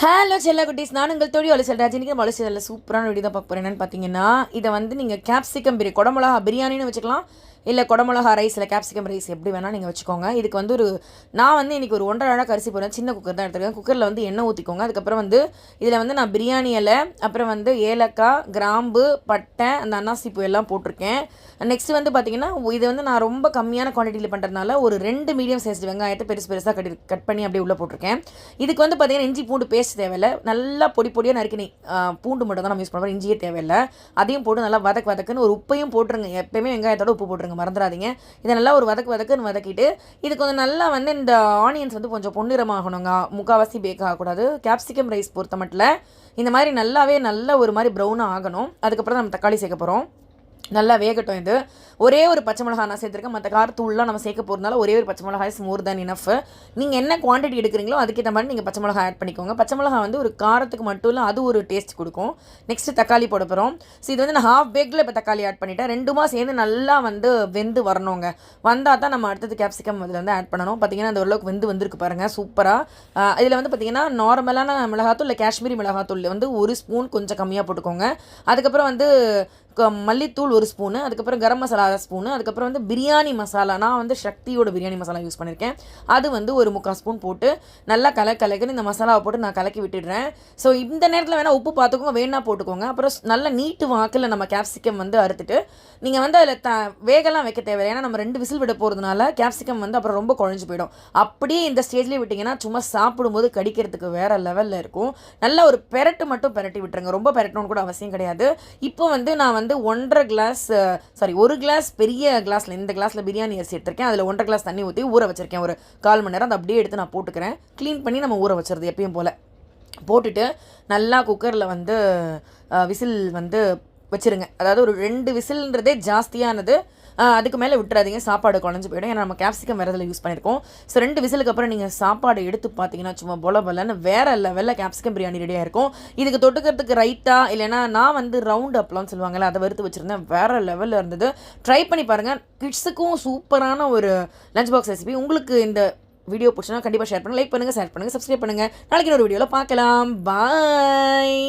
Hello செல்ல குட்டீஸ், நான் உங்கள் தோழி ஒலிசல் ராஜ். இன்றைக்கி ஒலிசலில் சூப்பரான வீடியோ தான் பார்க்க போகிறேன். என்னென்னு பார்த்தீங்கன்னா, இதை வந்து நீங்கள் கேப்சிகம் குடமிளகா பிரியாணின்னு வச்சுக்கலாம், இல்லை குடமிளகா ரைஸ், இல்லை கேப்சிகம் ரைஸ் எப்படி வேணால் நீங்கள் வச்சுக்கோங்க. இதுக்கு வந்து நான் வந்து இன்றைக்கி ஒரு 1.5 அழகாக அரிசி போடுறேன். சின்ன குக்கர் தான் எடுத்துருக்கேன். குக்கரில் வந்து எண்ணெய் ஊற்றிக்கோங்க. அதுக்கப்புறம் வந்து இதில் வந்து நான் பிரியாணி இலை, அப்புறம் வந்து ஏலக்காய், கிராம்பு, பட்டை, அந்த அன்னாசி பூ எல்லாம் போட்டிருக்கேன். நெக்ஸ்ட் வந்து பார்த்தீங்கன்னா, இது வந்து நான் ரொம்ப கம்மியான குவான்டிட்டியில் பண்ணுறதுனால ஒரு 2 மீடியம் சைஸ் வெங்காயத்தை பெருசாக கட் பண்ணி அப்படியே உள்ளே போட்டிருக்கேன். இதுக்கு வந்து பார்த்தீங்கன்னா இஞ்சி பூண்டு பேஸ்ட் தேவையில்லை. நல்லா பொடியாக நறுக்கினி பூண்டு மட்டும் தான் நம்ம யூஸ் பண்ணுறோம், இஞ்சியே தேவையில்லை. அதையும் போட்டு நல்லா வதக்குன்னு ஒரு உப்பையும் போட்டுருங்க. எப்போயுமே வெங்காயத்தோட உப்பு போட்டுருங்க, மறந்துடாதீங்க. இதை நல்லா ஒரு வதக்குன்னு வதக்கிட்டு, இது கொஞ்சம் நல்லா வந்து இந்த ஆனியன்ஸ் வந்து கொஞ்சம் பொன்னிறமாகணுங்க, முக்கால்வாசி பேக் ஆகக்கூடாது. கேப்சிகம் ரைஸ் பொறுத்த மட்டும் இந்த மாதிரி நல்ல ஒரு மாதிரி ப்ரௌனாக ஆகணும். அதுக்கப்புறம் நம்ம தக்காளி சேர்க்க போகிறோம். நல்லா வேகட்டும். இது ஒரே ஒரு பச்சை மிளகா நான் சேர்த்துருக்கேன். மற்ற காரத்தூள்லாம் நம்ம சேர்க்க போகிறதுனால ஒரே ஒரு பச்சை மிளகாய் இஸ் மோர் தேன் இனஃப். நீங்கள் என்ன குவான்டிட்டி எடுக்கிறீங்களோ அதுக்கேற்ற மாதிரி நீங்கள் பச்சை மிளகா ஆட் பண்ணிக்கோங்க. பச்சை மிளகா வந்து ஒரு காரத்துக்கு மட்டும் இல்லை, அது ஒரு டேஸ்ட் கொடுக்கும். நெக்ஸ்ட்டு தக்காளி போட போகிறோம். ஸோ இது வந்து நான் ஹாஃப் பேக்கில் இப்போ தக்காளி ஆட் பண்ணிவிட்டேன். 2 சேர்ந்து நல்லா வந்து வெந்து வரணுங்க. வந்தால் தான் நம்ம அடுத்தது கேப்சிகம் அதில் வந்து ஆட் பண்ணணும். பார்த்தீங்கன்னா அந்த ஓரளவுக்கு வந்திருக்கு பாருங்கள், சூப்பராக. இதில் வந்து பார்த்திங்கன்னா நார்மலான மிளகாத்தூள் இல்லை காஷ்மீரி மிளகாத்தூள் வந்து 1 ஸ்பூன் கொஞ்சம் கம்மியாக போட்டுக்கோங்க. அதுக்கப்புறம் வந்து மல்லித்தூள் 1 ஸ்பூனு, அதுக்கப்புறம் கரம் மசாலா 1/2 ஸ்பூனு, அதுக்கப்புறம் வந்து பிரியாணி மசாலா, நான் வந்து சக்தியோட பிரியாணி மசாலா யூஸ் பண்ணியிருக்கேன், அது வந்து ஒரு 3/4 ஸ்பூன் போட்டு நல்லா கலக்குன்னு இந்த மசாலாவை போட்டு நான் கலக்கி விட்டுடுறேன். ஸோ இந்த நேரத்தில் வேணால் உப்பு பார்த்துக்கோங்க, வேணா போட்டுக்கோங்க. அப்புறம் நல்ல நீட்டு வாக்கில் நம்ம கேப்சிகம் வந்து அறுத்துட்டு நீங்கள் வந்து அதில் வேகலாம் வைக்க தேவை. ஏன்னா நம்ம 2 விசில் விட போகிறதுனால கேப்சிகம் வந்து அப்புறம் ரொம்ப குழஞ்சி போயிடும். அப்படியே இந்த ஸ்டேஜ்லேயே விட்டிங்கன்னா சும்மா சாப்பிடும்போது கடிக்கிறதுக்கு வேறு லெவலில் இருக்கும். நல்லா ஒரு பெரட்டு மட்டும் பெரட்டி விட்டுருங்க, ரொம்ப பெரட்டணும்னு கூட அவசியம் கிடையாது. இப்போ வந்து நான் வந்து 1 கிளாஸ் பெரிய கிளாஸில், இந்த கிளாஸில் பிரியாணி அரிசி எடுத்திருக்கேன். அதில் 1 கிளாஸ் தண்ணி ஊற்றி ஊற வச்சிருக்கேன் ஒரு 1/4 மணி நேரம். அதை அப்படியே எடுத்து நான் போட்டுக்கிறேன். க்ளீன் பண்ணி நம்ம ஊற வச்சுருது எப்பயும் போல் போட்டுட்டு நல்லா குக்கரில் வந்து விசில் வந்து வச்சுருங்க. அதாவது ஒரு 2 விசில்ன்றதே ஜாஸ்தியானது, அதுக்கு மேலே விட்டுறாதீங்க, சாப்பாடு குழஞ்சி போயிடும். ஏன்னா நம்ம கேப்சிகம் வேறு இதில் யூஸ் பண்ணியிருக்கோம். ஸோ 2 விசிலுக்கு அப்புறம் நீங்கள் சாப்பாடு எடுத்து பார்த்தீங்கன்னா சும்மா பொலன்னு வேறு லெவலில் கேப்சிகம் பிரியாணி ரெடியாக இருக்கும். இதுக்கு தொட்டுக்கிறதுக்கு ரைட்டா இல்லைனா நான் வந்து ரவுண்ட் அப்லாம் சொல்லுவாங்கள்ல, அதை வறுத்து வச்சுருந்தேன். வேறு லெவலில் இருந்தது. ட்ரை பண்ணி பாருங்கள். கிட்ஸுக்கும் சூப்பரான ஒரு லஞ்ச் பாக்ஸ் ரெசிபி. உங்களுக்கு இந்த வீடியோ பிடிச்சினா கண்டிப்பாக ஷேர் பண்ணுங்கள், லைக் பண்ணுங்கள், ஷேர் பண்ணுங்கள், சப்ஸ்கிரைப் பண்ணுங்கள். நாளைக்கு ஒரு வீடியோவில் பார்க்கலாம். பாய்.